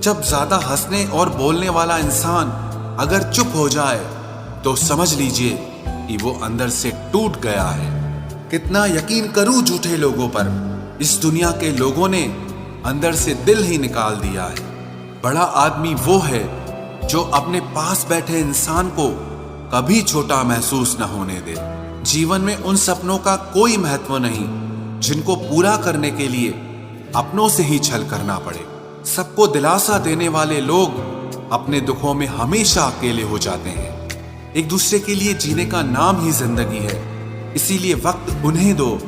जब ज्यादा हंसने और बोलने वाला इंसान अगर चुप हो जाए तो समझ लीजिए कि वो अंदर से टूट गया है। कितना यकीन करूं झूठे लोगों पर, इस दुनिया के लोगों ने अंदर से दिल ही निकाल दिया है। बड़ा आदमी वो है जो अपने पास बैठे इंसान को कभी छोटा महसूस न होने दे। जीवन में उन सपनों का कोई महत्व नहीं जिनको पूरा करने के लिए अपनों से ही छल करना पड़े। सबको दिलासा देने वाले लोग अपने दुखों में हमेशा अकेले हो जाते हैं। एक दूसरे के लिए जीने का नाम ही जिंदगी है, इसीलिए वक्त उन्हें दो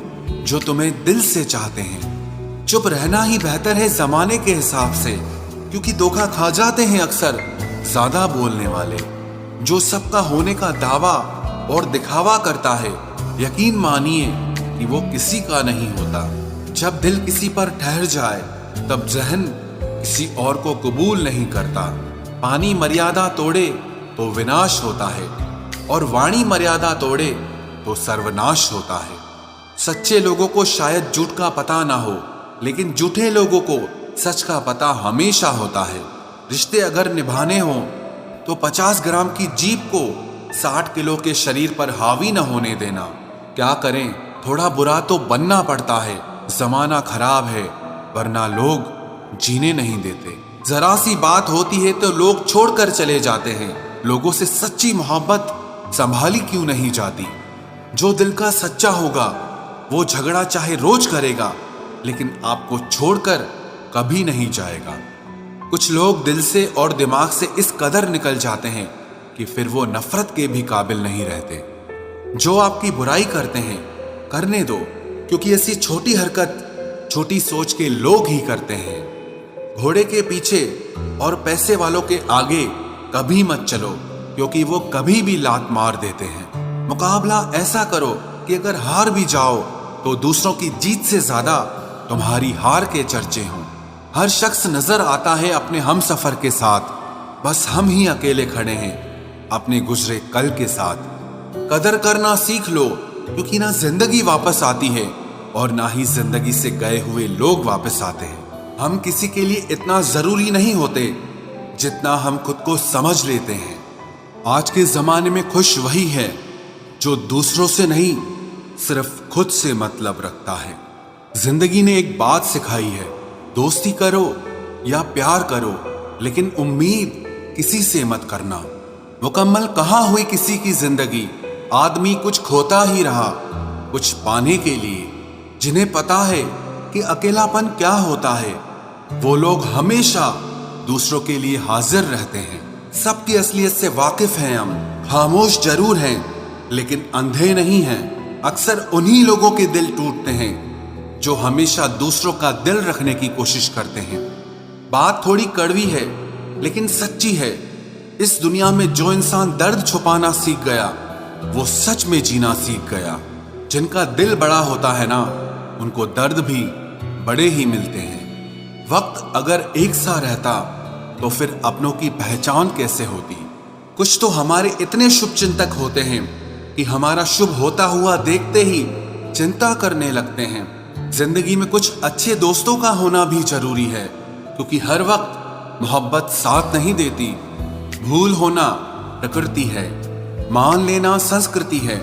जो तुम्हें दिल से चाहते हैं। चुप रहना ही बेहतर है जमाने के हिसाब से, क्योंकि धोखा खा जाते हैं अक्सर ज्यादा बोलने वाले। जो सबका होने का दावा और दिखावा करता है, यकीन मानिए कि वो किसी का नहीं होता। जब दिल किसी पर ठहर जाए तब जहन किसी और को कबूल नहीं करता। पानी मर्यादा तोड़े तो विनाश होता है और वाणी मर्यादा तोड़े तो सर्वनाश होता है। सच्चे लोगों को शायद झूठ का पता ना हो, लेकिन झूठे लोगों को सच का पता हमेशा होता है। रिश्ते अगर निभाने हो तो 50 ग्राम की जीभ को 60 किलो के शरीर पर हावी न होने देना। क्या करें, थोड़ा बुरा तो बनना पड़ता है। जमाना खराब है वरना लोग जीने नहीं देते। जरा सी बात होती है तो लोग छोड़कर चले जाते हैं। लोगों से सच्ची मोहब्बत संभाली क्यों नहीं जाती? जो दिल का सच्चा होगा वो झगड़ा चाहे रोज करेगा, लेकिन आपको छोड़कर कभी नहीं जाएगा। कुछ लोग दिल से और दिमाग से इस कदर निकल जाते हैं कि फिर वो नफरत के भी काबिल नहीं रहते। जो आपकी बुराई करते हैं करने दो, क्योंकि ऐसी छोटी हरकत छोटी सोच के लोग ही करते हैं। घोड़े के पीछे और पैसे वालों के आगे कभी मत चलो, क्योंकि वो कभी भी लात मार देते हैं। मुकाबला ऐसा करो कि अगर हार भी जाओ तो दूसरों की जीत से ज्यादा तुम्हारी हार के चर्चे हों। हर शख्स नजर आता है अपने हम सफर के साथ, बस हम ही अकेले खड़े हैं अपने गुजरे कल के साथ। कदर करना सीख लो, क्योंकि ना जिंदगी वापस आती है और ना ही जिंदगी से गए हुए लोग वापस आते हैं। हम किसी के लिए इतना जरूरी नहीं होते जितना हम खुद को समझ लेते हैं। आज के जमाने में खुश वही है जो दूसरों से नहीं सिर्फ खुद से मतलब रखता है। जिंदगी ने एक बात सिखाई है, दोस्ती करो या प्यार करो, लेकिन उम्मीद किसी से मत करना। मुकम्मल कहाँ हुई किसी की जिंदगी? आदमी कुछ खोता ही रहा कुछ पाने के लिए। जिन्हें पता है कि अकेलापन क्या होता है, वो लोग हमेशा दूसरों के लिए हाजिर रहते हैं। सबकी असलियत से वाकिफ हैं हम, खामोश जरूर हैं लेकिन अंधे नहीं हैं। अक्सर उन्हीं लोगों के दिल टूटते हैं जो हमेशा दूसरों का दिल रखने की कोशिश करते हैं। बात थोड़ी कड़वी है लेकिन सच्ची है। इस दुनिया में जो इंसान दर्द छुपाना सीख गया वो सच में जीना सीख गया। जिनका दिल बड़ा होता है ना, उनको दर्द भी बड़े ही मिलते हैं। वक्त अगर एक सा रहता तो फिर अपनों की पहचान कैसे होती? कुछ तो हमारे इतने शुभ चिंतक होते हैं कि हमारा शुभ होता हुआ देखते ही चिंता करने लगते हैं। जिंदगी में कुछ अच्छे दोस्तों का होना भी जरूरी है, क्योंकि हर वक्त मोहब्बत साथ नहीं देती। भूल होना प्रकृति है, मान लेना संस्कृति है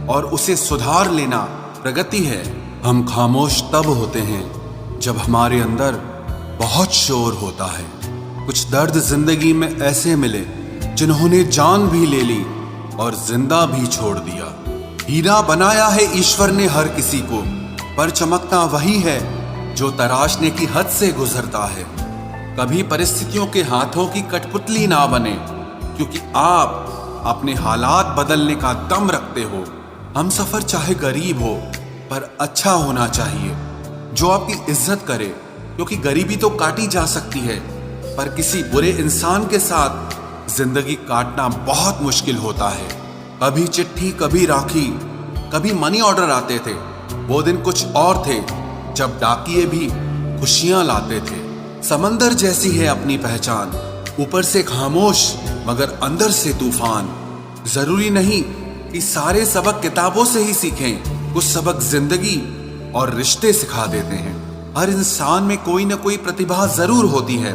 और उसे सुधार लेना प्रगति है। हम खामोश तब होते हैं जब हमारे अंदर बहुत शोर होता है। कुछ दर्द जिंदगी में ऐसे मिले जिन्होंने जान भी ले ली और जिंदा भी छोड़ दिया। हीरा बनाया है ईश्वर ने हर किसी को, पर चमकता वही है जो तराशने की हद से गुजरता है। कभी परिस्थितियों के हाथों की कठपुतली ना बने, क्योंकि आप अपने हालात बदलने का दम रखते हो। हम सफर चाहे गरीब हो पर अच्छा होना चाहिए, जो आपकी इज्जत करे, क्योंकि गरीबी तो काटी जा सकती है पर किसी बुरे इंसान के साथ जिंदगी काटना बहुत मुश्किल होता है। कभी चिट्ठी, कभी राखी, कभी मनी ऑर्डर आते थे। वो दिन कुछ और थे जब डाकिये भी खुशियां लाते थे। समंदर जैसी है अपनी पहचान, ऊपर से खामोश मगर अंदर से तूफान। जरूरी नहीं कि सारे सबक किताबों से ही सीखें, कुछ सबक जिंदगी और रिश्ते सिखा देते हैं। हर इंसान में कोई ना कोई प्रतिभा जरूर होती है,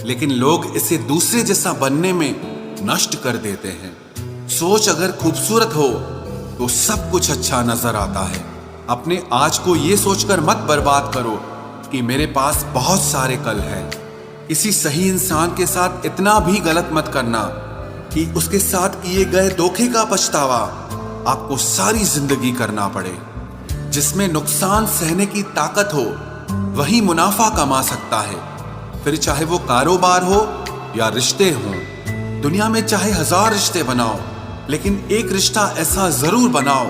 लेकिन लोग इसे दूसरे जैसा बनने में नष्ट कर देते हैं। सोच अगर खूबसूरत हो तो सब कुछ अच्छा नजर आता है। अपने आज को ये सोचकर मत बर्बाद करो कि मेरे पास बहुत सारे कल हैं। किसी सही इंसान के साथ इतना भी गलत मत करना कि उसके साथ किए गए धोखे का पछतावा आपको सारी जिंदगी करना पड़े। जिसमें नुकसान सहने की ताकत हो वही मुनाफा कमा सकता है, फिर चाहे वो कारोबार हो या रिश्ते हों। दुनिया में चाहे 1000 रिश्ते बनाओ, लेकिन एक रिश्ता ऐसा जरूर बनाओ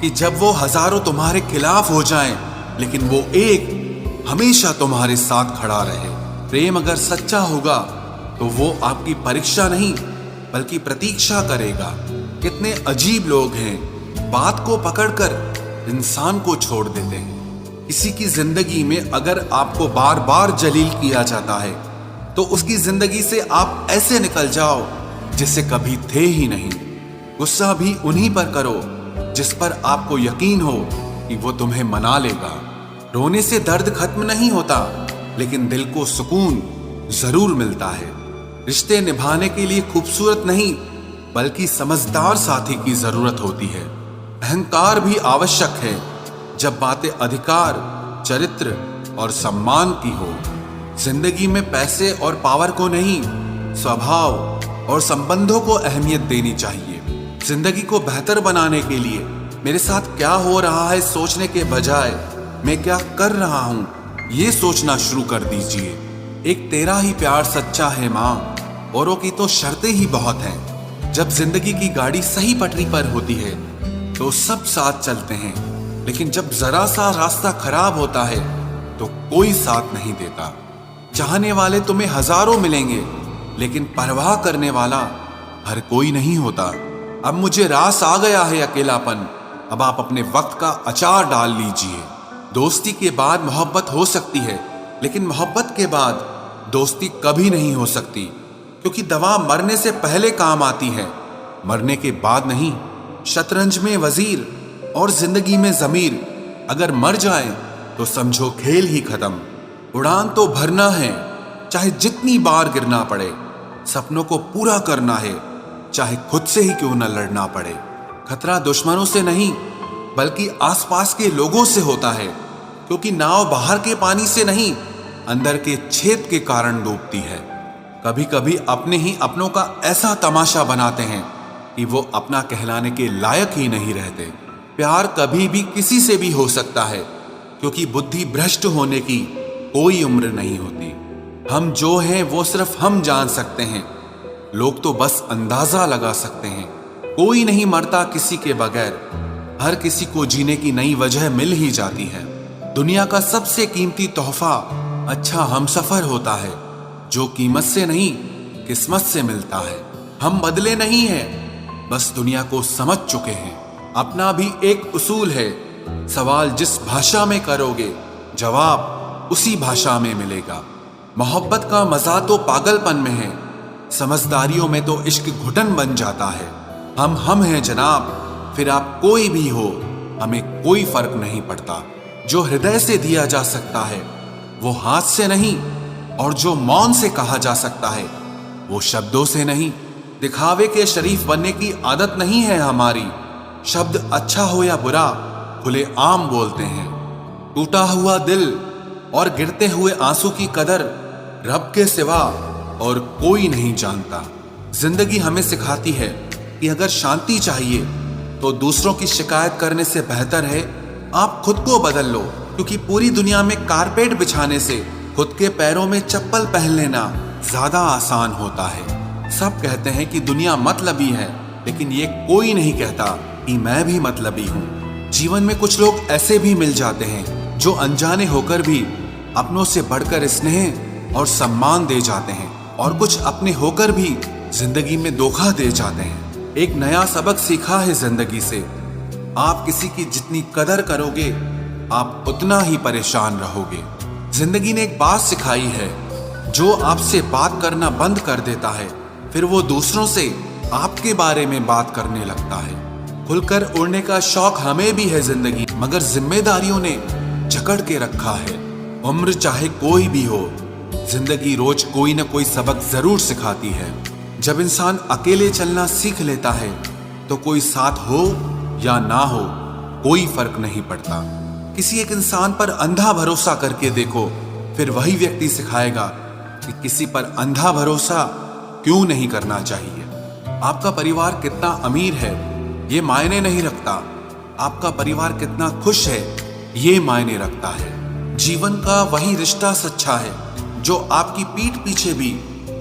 कि जब वो हजारों तुम्हारे खिलाफ हो जाएं, लेकिन वो एक हमेशा तुम्हारे साथ खड़ा रहे। प्रेम अगर सच्चा होगा तो वो आपकी परीक्षा नहीं बल्कि प्रतीक्षा करेगा। कितने अजीब लोग हैं, बात को पकड़कर इंसान को छोड़ देते हैं। किसी की जिंदगी में अगर आपको बार बार जलील किया जाता है तो उसकी जिंदगी से आप ऐसे निकल जाओ जिसे कभी थे ही नहीं। गुस्सा भी उन्हीं पर करो जिस पर आपको यकीन हो कि वो तुम्हें मना लेगा। रोने से दर्द खत्म नहीं होता, लेकिन दिल को सुकून जरूर मिलता है। रिश्ते निभाने के लिए खूबसूरत नहीं बल्कि समझदार साथी की जरूरत होती है। अहंकार भी आवश्यक है जब बातें अधिकार, चरित्र और सम्मान की हो। जिंदगी में पैसे और पावर को नहीं, स्वभाव और संबंधों को अहमियत देनी चाहिए। जिंदगी को बेहतर बनाने के लिए मेरे साथ क्या हो रहा है सोचने के बजाय मैं क्या कर रहा हूं ये सोचना शुरू कर दीजिए। एक तेरा ही प्यार सच्चा है माँ, औरों की तो शर्तें ही बहुत हैं। जब जिंदगी की गाड़ी सही पटरी पर होती है तो सब साथ चलते हैं, लेकिन जब जरा सा रास्ता खराब होता है तो कोई साथ नहीं देता। चाहने वाले तुम्हें हजारों मिलेंगे, लेकिन परवाह करने वाला हर कोई नहीं होता। अब मुझे रास आ गया है अकेलापन, अब आप अपने वक्त का अचार डाल लीजिए। दोस्ती के बाद मोहब्बत हो सकती है, लेकिन मोहब्बत के बाद दोस्ती कभी नहीं हो सकती, क्योंकि दवा मरने से पहले काम आती है, मरने के बाद नहीं। शतरंज में वजीर और जिंदगी में जमीर अगर मर जाए तो समझो खेल ही खत्म। उड़ान तो भरना है, चाहे जितनी बार गिरना पड़े। सपनों को पूरा करना है, चाहे खुद से ही क्यों न लड़ना पड़े। खतरा दुश्मनों से नहीं बल्कि आसपास के लोगों से होता है, क्योंकि नाव बाहर के पानी से नहीं अंदर के छेद के कारण डूबती है। कभी कभी अपने ही अपनों का ऐसा तमाशा बनाते हैं कि वो अपना कहलाने के लायक ही नहीं रहते। प्यार कभी भी किसी से भी हो सकता है, क्योंकि बुद्धि भ्रष्ट होने की कोई उम्र नहीं होती। हम जो हैं वो सिर्फ हम जान सकते हैं, लोग तो बस अंदाजा लगा सकते हैं। कोई नहीं मरता किसी के बगैर, हर किसी को जीने की नई वजह मिल ही जाती है। दुनिया का सबसे कीमती तोहफा अच्छा हमसफर होता है, जो कीमत से नहीं किस्मत से मिलता है। हम बदले नहीं हैं, बस दुनिया को समझ चुके हैं। अपना भी एक उसूल है, सवाल जिस भाषा में करोगे जवाब उसी भाषा में मिलेगा। मोहब्बत का मजा तो पागलपन में है, समझदारियों में तो इश्क घुटन बन जाता है। हम हैं जनाब, फिर आप कोई भी हो, हमें कोई फर्क नहीं पड़ता। जो हृदय से दिया जा सकता है वो हाथ से नहीं, और जो मौन से कहा जा सकता है वो शब्दों से नहीं। दिखावे के शरीफ बनने की आदत नहीं है हमारी। शब्द अच्छा हो या बुरा खुले आम बोलते हैं। टूटा हुआ दिल और गिरते हुए आंसू की कदर रब के सिवा और कोई नहीं जानता। जिंदगी हमें सिखाती है कि अगर शांति चाहिए तो दूसरों की शिकायत करने से बेहतर है आप खुद को बदल लो, क्योंकि पूरी दुनिया में कारपेट बिछाने से खुद के पैरों में चप्पल पहन लेना ज्यादा आसान होता है। सब कहते हैं कि दुनिया मतलबी है, लेकिन ये कोई नहीं कहता कि मैं भी मतलबी हूँ। जीवन में कुछ लोग ऐसे भी मिल जाते हैं जो अनजाने होकर भी अपनों से बढ़कर स्नेह और सम्मान दे जाते हैं, और कुछ अपने होकर भी जिंदगी में धोखा दे जाते हैं। एक नया सबक सीखा है जिंदगी से, आप किसी की जितनी कदर करोगे आप उतना ही परेशान रहोगे। जिंदगी ने एक बात सिखाई है, जो आपसे बात करना बंद कर देता है फिर वो दूसरों से आपके बारे में बात करने लगता है। खुलकर उड़ने का शौक हमें भी है जिंदगी, मगर जिम्मेदारियों ने जकड़ के रखा है। उम्र चाहे कोई भी हो, जिंदगी रोज कोई न कोई सबक जरूर सिखाती है। जब इंसान अकेले चलना सीख लेता है तो कोई साथ हो या ना हो कोई फर्क नहीं पड़ता। किसी एक इंसान पर अंधा भरोसा करके देखो, फिर वही व्यक्ति सिखाएगा कि किसी पर अंधा भरोसा क्यों नहीं करना चाहिए। आपका परिवार कितना अमीर है ये मायने नहीं रखता, आपका परिवार कितना खुश है ये मायने रखता है। जीवन का वही रिश्ता सच्चा है जो आपकी पीठ पीछे भी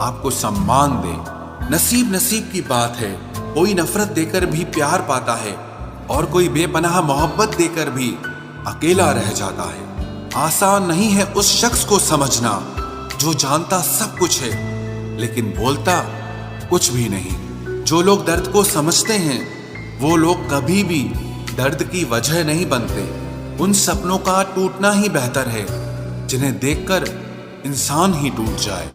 आपको सम्मान दे। नसीब नसीब की बात है, कोई नफरत देकर भी प्यार पाता है और कोई बेपनाह मोहब्बत देकर भी अकेला रह जाता है। आसान नहीं है उस शख्स को समझना जो जानता सब कुछ है लेकिन बोलता कुछ भी नहीं। जो लोग दर्द को समझते हैं वो लोग कभी भी दर्द की वजह नहीं बनते। उन सपनों का टूटना ही बेहतर है जिन्हें देखकर इंसान ही टूट जाए।